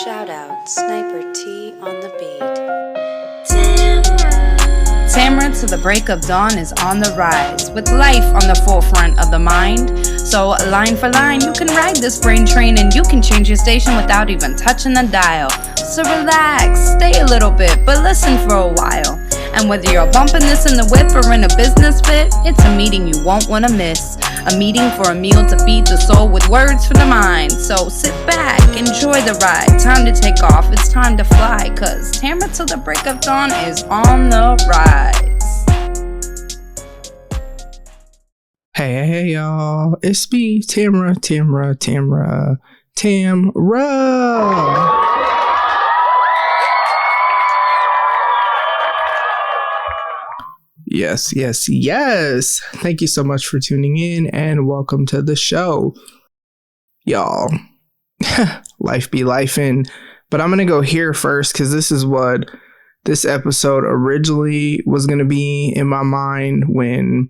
Shout out Sniper T on the beat. Tamara to the break of dawn is on the rise, with life on the forefront of the mind. So line for line, you can ride this brain train and you can change your station without even touching the dial. So relax, stay a little bit, but listen for a while. And whether you're bumping this in the whip or in a business fit, it's a meeting you won't want to miss. A meeting for a meal to feed the soul with words for the mind. So sit back, enjoy the ride. Time to take off, it's time to fly. Cause Tamara till the break of dawn is on the rise. Hey, y'all. It's me, Tamara. Yes. Thank you so much for tuning in and welcome to the show. Y'all, life be lifing, but I'm going to go here first because this is what this episode originally was going to be in my mind when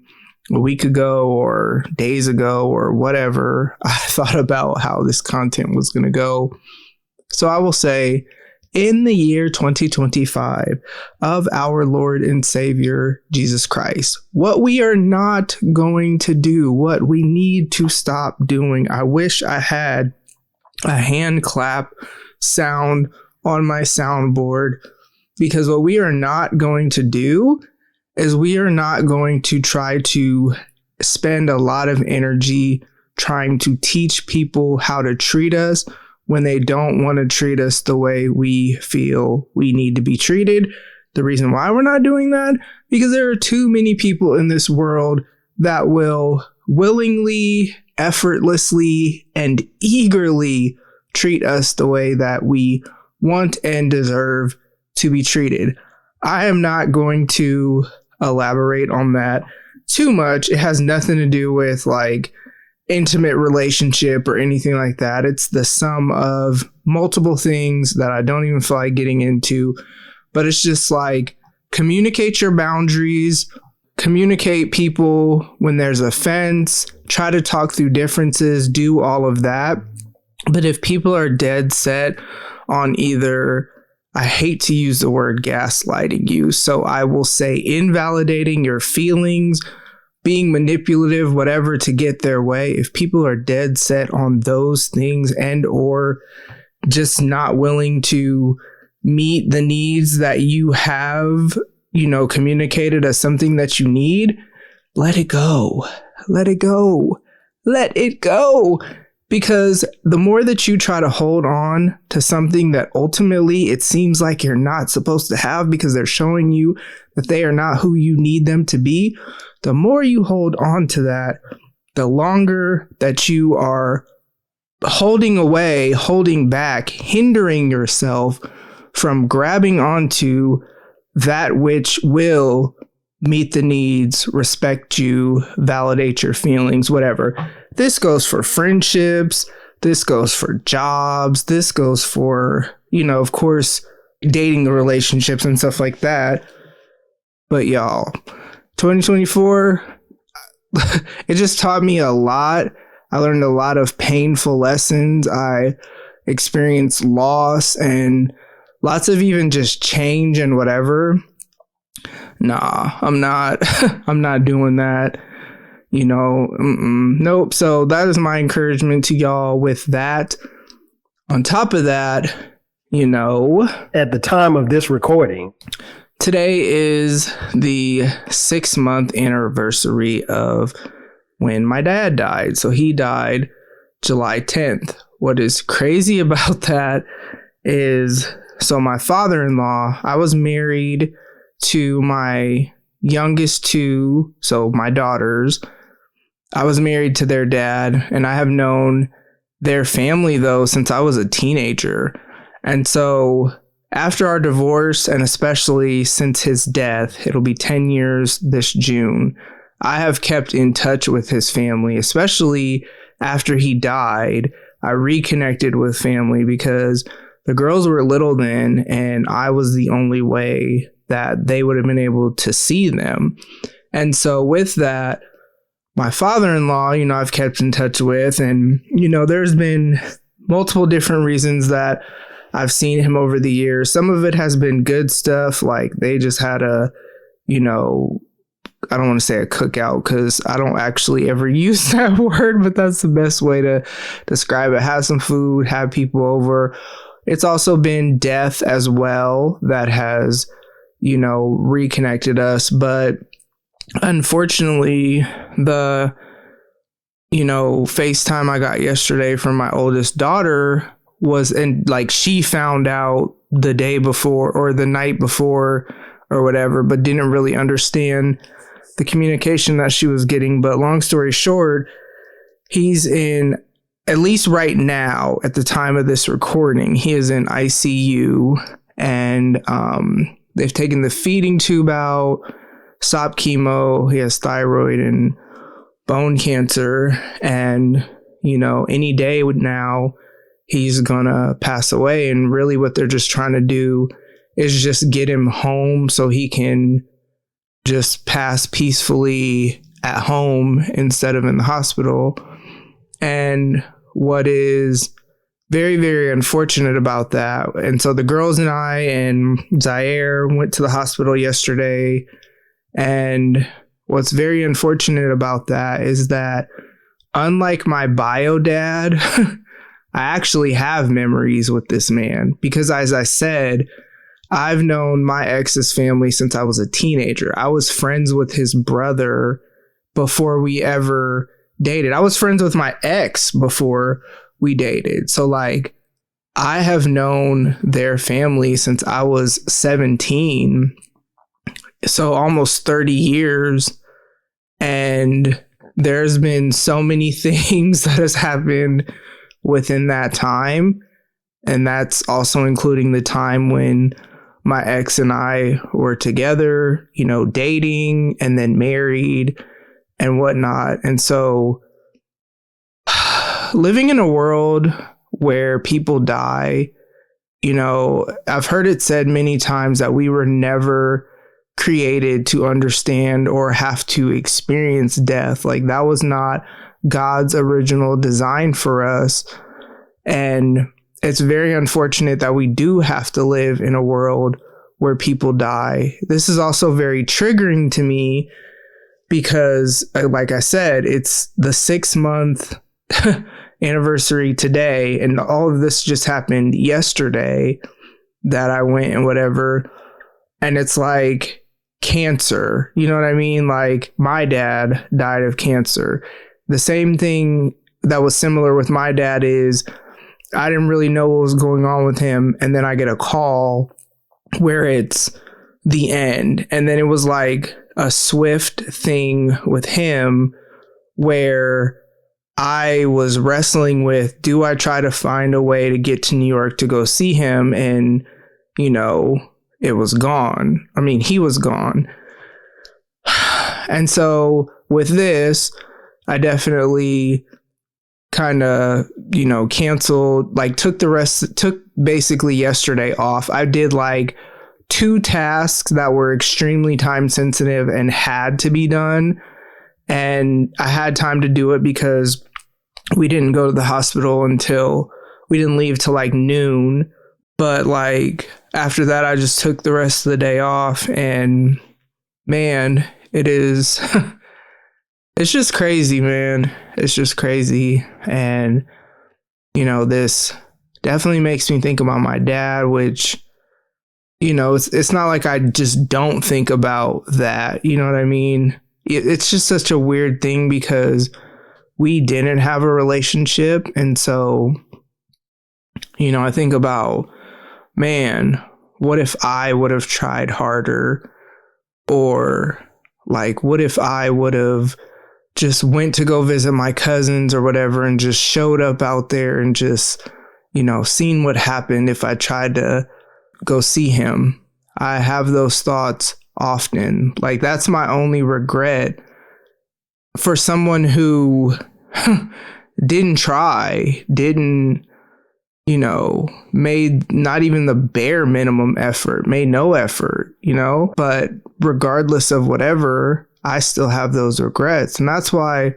a week ago or days ago or whatever, I thought about how this content was going to go. So I will say, in the year 2025 of our Lord and Savior, Jesus Christ, what we are not going to do, what we need to stop doing. I wish I had a hand clap sound on my soundboard, because what we are not going to do is we are not going to try to spend a lot of energy trying to teach people how to treat us when they don't want to treat us the way we feel we need to be treated. The reason why we're not doing that, because there are too many people in this world that will willingly, effortlessly, and eagerly treat us the way that we want and deserve to be treated. I am not going to elaborate on that too much. It has nothing to do with like intimate relationship or anything like that. It's the sum of multiple things that I don't even feel like getting into, but it's just like, communicate your boundaries, communicate people when there's offense, try to talk through differences, do all of that. But if people are dead set on either, I hate to use the word gaslighting you, so I will say invalidating your feelings, being manipulative, whatever, to get their way. If people are dead set on those things and or just not willing to meet the needs that you have, communicated as something that you need, let it go. Because the more that you try to hold on to something that ultimately it seems like you're not supposed to have because they're showing you that they are not who you need them to be, the more you hold on to that, the longer that you are holding away, holding back, hindering yourself from grabbing onto that which will meet the needs, respect you, validate your feelings, whatever. This goes for friendships. This goes for jobs. This goes for, of course, dating relationships and stuff like that. But y'all, 2024, it just taught me a lot. I learned a lot of painful lessons. I experienced loss and lots of even just change and whatever. Nah, I'm not doing that. Nope. So that is my encouragement to y'all with that. On top of that, at the time of this recording, today is the 6-month anniversary of when my dad died. So he died July 10th. What is crazy about that is, so my father-in-law, I was married to my youngest two, so my daughters. I was married to their dad, and I have known their family, though, since I was a teenager. And so after our divorce, and especially since his death, it'll be 10 years this June, I have kept in touch with his family, especially after he died. I reconnected with family because the girls were little then, and I was the only way that they would have been able to see them. And so with that, my father-in-law, I've kept in touch with, and, there's been multiple different reasons that I've seen him over the years. Some of it has been good stuff. Like they just had a, you know, I don't want to say a cookout because I don't actually ever use that word, but that's the best way to describe it. Have some food, have people over. It's also been death as well that has, you know, reconnected us. But unfortunately, the, you know, FaceTime I got yesterday from my oldest daughter was, and like she found out the day before or the night before or whatever, but didn't really understand the communication that she was getting. But long story short, he's in, at least right now at the time of this recording, he is in ICU, and they've taken the feeding tube out, stopped chemo. He has thyroid and bone cancer, and you know, any day now he's gonna pass away. And really what they're just trying to do is just get him home so he can just pass peacefully at home instead of in the hospital. And what is very, very unfortunate about that, and so the girls and I and Zaire went to the hospital yesterday, and what's very unfortunate about that is that unlike my bio dad, I actually have memories with this man because, as I said, I've known my ex's family since I was a teenager. I was friends with his brother before we ever dated. I was friends with my ex before we dated. So like, I have known their family since I was 17. So almost 30 years. And there's been so many things that has happened within that time. And that's also including the time when my ex and I were together, you know, dating and then married and whatnot. And so living in a world where people die, you know, I've heard it said many times that we were never created to understand or have to experience death. Like that was not God's original design for us. And it's very unfortunate that we do have to live in a world where people die. This is also very triggering to me because, like I said, it's the 6-month anniversary today, and all of this just happened yesterday that I went and whatever. And it's like cancer, you know what I mean? Like my dad died of cancer. The same thing that was similar with my dad is I didn't really know what was going on with him. And then I get a call where it's the end. And then it was like a swift thing with him where I was wrestling with, do I try to find a way to get to New York to go see him? And, you know, it was gone. I mean, he was gone. And so with this, I definitely kind of, you know, canceled, like took basically yesterday off. I did like 2 tasks that were extremely time sensitive and had to be done. And I had time to do it because we didn't go to the hospital until we didn't leave till like noon. But like after that, I just took the rest of the day off, and man, it is, it's just crazy, man. It's just crazy. And, you know, this definitely makes me think about my dad, which, you know, it's not like I just don't think about that. You know what I mean? It's just such a weird thing because we didn't have a relationship. And so, you know, I think about, man, what if I would have tried harder? Or like, what if I would have just went to go visit my cousins or whatever and just showed up out there and just, you know, seen what happened if I tried to go see him? I have those thoughts often. Like, that's my only regret for someone who didn't try, didn't, you know, made not even the bare minimum effort, made no effort, you know. But regardless of whatever, I still have those regrets. And that's why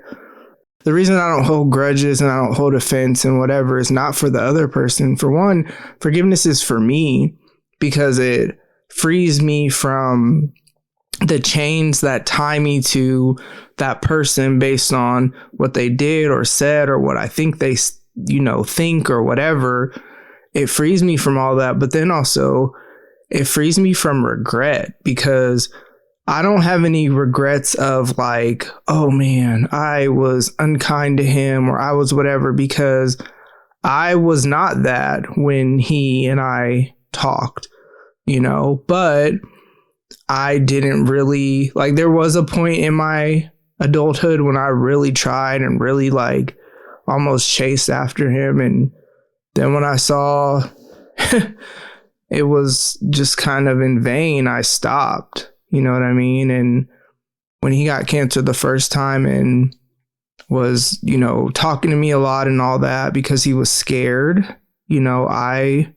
the reason I don't hold grudges and I don't hold offense and whatever is not for the other person. For one, forgiveness is for me because it frees me from the chains that tie me to that person based on what they did or said or what I think they, think or whatever. It frees me from all that. But then also it frees me from regret because I don't have any regrets of like, oh man, I was unkind to him or I was whatever, because I was not that when he and I talked, but I didn't really like, there was a point in my adulthood when I really tried and really like almost chased after him. And then when I saw it was just kind of in vain, I stopped. You know what I mean? And when he got cancer the first time and was, talking to me a lot and all that because he was scared, I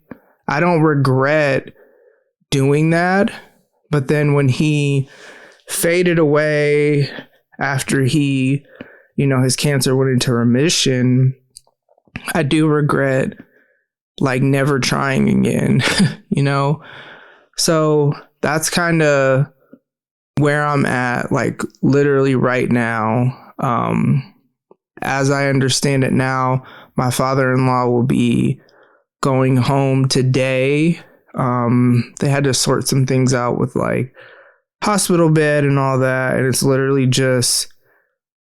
don't regret doing that. But then when he faded away after he, his cancer went into remission, I do regret like never trying again, So that's kind of where I'm at, like literally right now. As I understand it now, my father-in-law will be going home today. They had to sort some things out with like hospital bed and all that. And it's literally just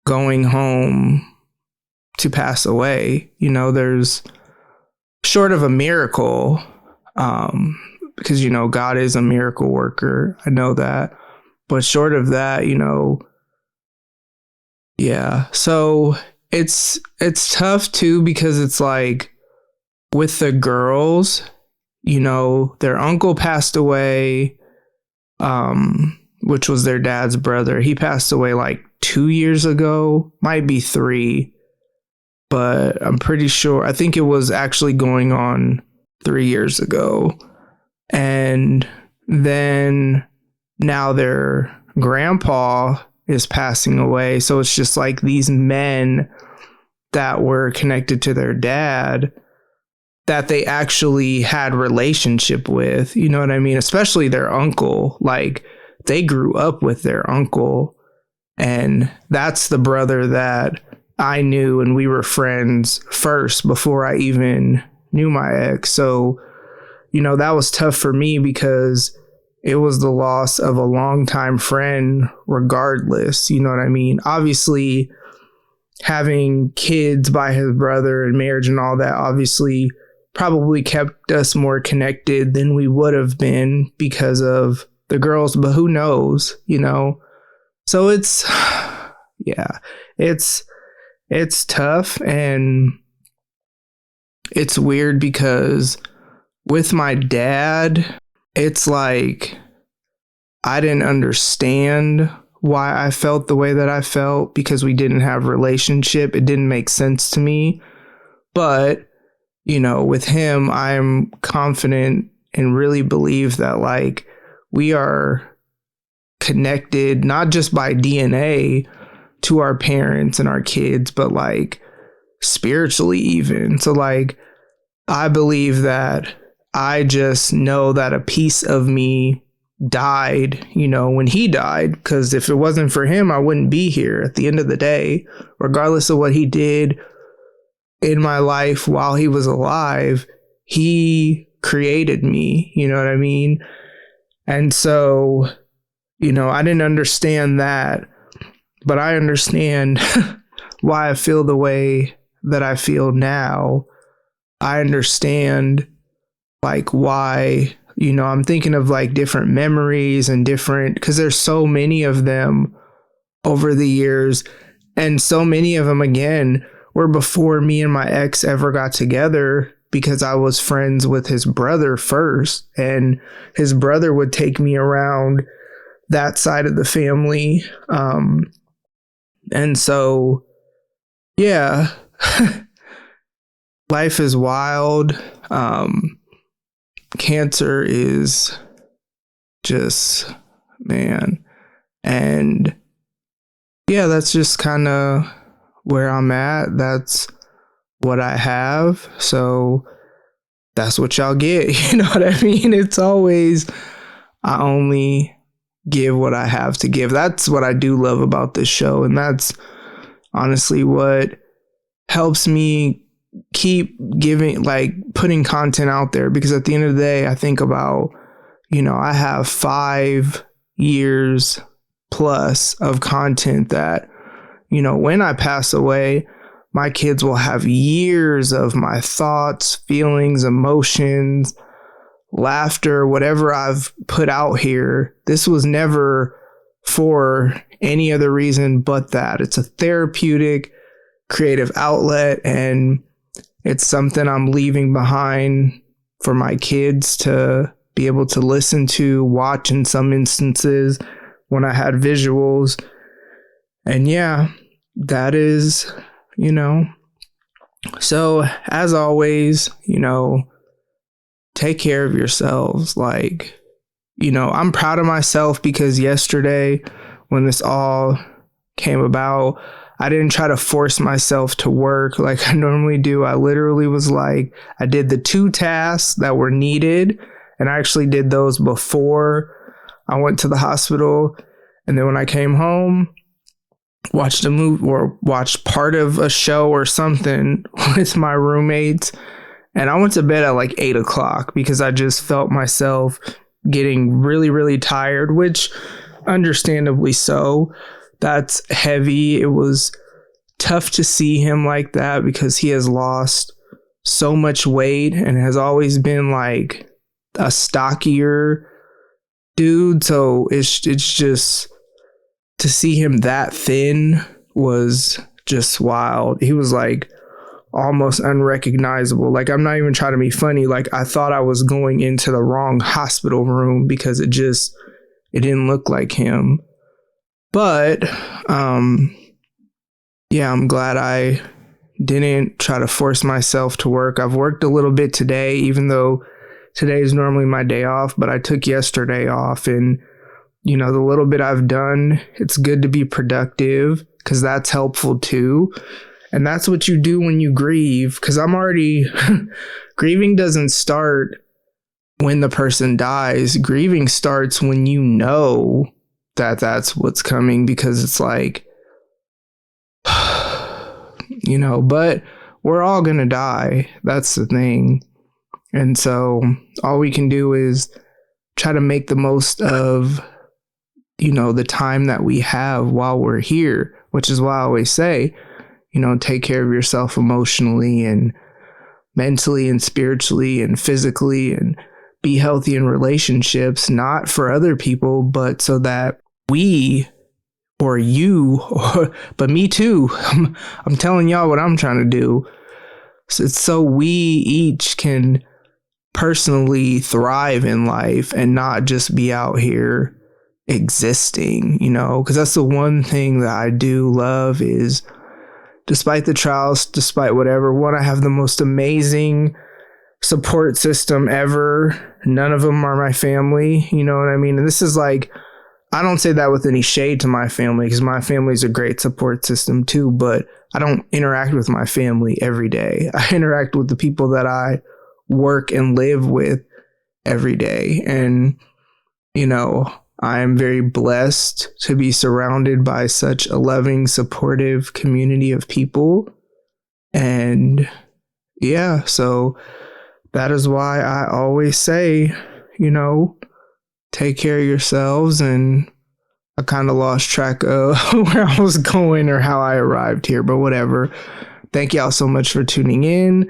going home to pass away. There's short of a miracle, because, God is a miracle worker. I know that. But short of that, yeah. So it's tough too, because it's like with the girls, their uncle passed away, which was their dad's brother. He passed away like 2 years ago, might be 3, but I'm pretty sure. I think it was actually going on 3 years ago. And then now their grandpa is passing away. So it's just like these men that were connected to their dad that they actually had relationship with, you know what I mean? Especially their uncle. Like they grew up with their uncle, and that's the brother that I knew, and we were friends first before I even knew my ex. So, that was tough for me because it was the loss of a longtime friend regardless. You know what I mean? Obviously, having kids by his brother and marriage and all that obviously probably kept us more connected than we would have been because of the girls, but who knows, So it's, yeah, it's tough, and it's weird because with my dad, it's like I didn't understand why I felt the way that I felt because we didn't have a relationship. It didn't make sense to me. But, with him, I'm confident and really believe that like we are connected, not just by DNA to our parents and our kids, but like spiritually even. So like, I believe that I just know that a piece of me died, when he died, because if it wasn't for him, I wouldn't be here at the end of the day, regardless of what he did in my life while he was alive. He created me, you know what I mean? And so, I didn't understand that, but I understand why I feel the way that I feel now. I understand like why, I'm thinking of like different memories and different, because there's so many of them over the years, and so many of them again were before me and my ex ever got together, because I was friends with his brother first, and his brother would take me around that side of the family. And so, yeah, life is wild. Cancer is just, man. And yeah, that's just kind of where I'm at. That's what I have. So that's what y'all get. You know what I mean? It's always, I only give what I have to give. That's what I do love about this show. And that's honestly what helps me keep giving, like putting content out there. Because at the end of the day, I think about, I have 5 years plus of content that, when I pass away, my kids will have years of my thoughts, feelings, emotions, laughter, whatever I've put out here. This was never for any other reason but that. It's a therapeutic, creative outlet, and it's something I'm leaving behind for my kids to be able to listen to, watch in some instances when I had visuals. And yeah, that is, so as always, take care of yourselves. Like, I'm proud of myself because yesterday when this all came about, I didn't try to force myself to work like I normally do. I literally was like, I did the 2 tasks that were needed, and I actually did those before I went to the hospital. And then when I came home, watched a movie or watched part of a show or something with my roommates. And I went to bed at like 8 o'clock because I just felt myself getting really, really tired, which understandably so. That's heavy. It was tough to see him like that because he has lost so much weight and has always been like a stockier dude. So it's just, to see him that thin was just wild. He was like almost unrecognizable. Like, I'm not even trying to be funny. Like, I thought I was going into the wrong hospital room because it didn't look like him. But, yeah, I'm glad I didn't try to force myself to work. I've worked a little bit today, even though today is normally my day off, but I took yesterday off, and the little bit I've done, it's good to be productive because that's helpful too. And that's what you do when you grieve, because I'm already, grieving doesn't start when the person dies. Grieving starts when you know that that's what's coming, because it's like, but we're all going to die. That's the thing. And so all we can do is try to make the most of the time that we have while we're here, which is why I always say, take care of yourself emotionally and mentally and spiritually and physically, and be healthy in relationships, not for other people, but so that we or you, but me too, I'm telling y'all what I'm trying to do. So it's so we each can personally thrive in life and not just be out here existing, because that's the one thing that I do love is, despite the trials, despite whatever, I have the most amazing support system ever. None of them are my family, you know what I mean? And this is like, I don't say that with any shade to my family, because my family is a great support system too, but I don't interact with my family every day. I interact with the people that I work and live with every day. And, I am very blessed to be surrounded by such a loving, supportive community of people. And yeah, so that is why I always say, take care of yourselves. And I kind of lost track of where I was going or how I arrived here, but whatever. Thank y'all so much for tuning in.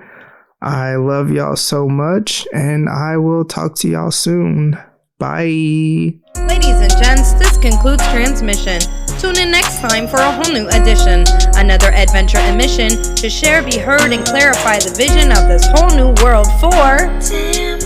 I love y'all so much, and I will talk to y'all soon. Bye. Ladies and gents, this concludes transmission. Tune in next time for a whole new edition. Another adventure and mission to share, be heard, and clarify the vision of this whole new world for Tim.